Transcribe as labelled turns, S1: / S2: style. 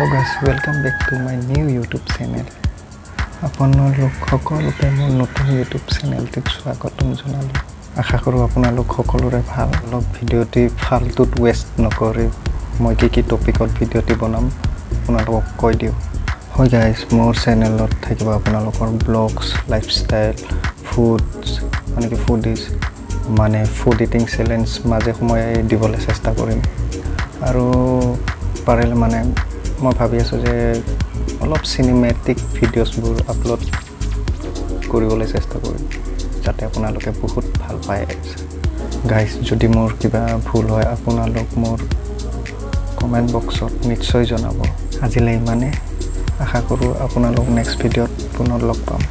S1: Hello guys, welcome back to my new YouTube channel. আপোনালোক সকলোকে মোৰ নতুন YouTube চেনেলটিত স্বাগতম জনালোঁ। আশা কৰোঁ আপোনালোক সকলোৰে ভাল। অলপ ভিডিঅ'টি ফালতুত ৱেষ্ট নকৰি মই কি টপিকত ভিডিঅ'টি বনাম আপোনালোকক কৈ দিওঁ। হয় গাইজ, মোৰ চেনেলত থাকিব আপোনালোকৰ ব্লগছ, লাইফষ্টাইল, ফুডছ মানে ফুড ইটিং চেলেঞ্জ মাজে সময়ে দিবলৈ চেষ্টা কৰিম। আৰু পাৰিলে মানে মই ভাবি আছোঁ যে অলপ চিনেমেটিক ভিডিঅ'ছবোৰ আপলোড কৰিবলৈ চেষ্টা কৰিম, যাতে আপোনালোকে বহুত ভাল পায়। গাইজ, যদি মোৰ কিবা ভুল হয় আপোনালোক মোৰ কমেণ্ট বক্সত নিশ্চয় জনাব। আজিলৈ ইমানে। আশা কৰোঁ আপোনালোক নেক্সট ভিডিঅ'ত পুনৰ লগ পাম।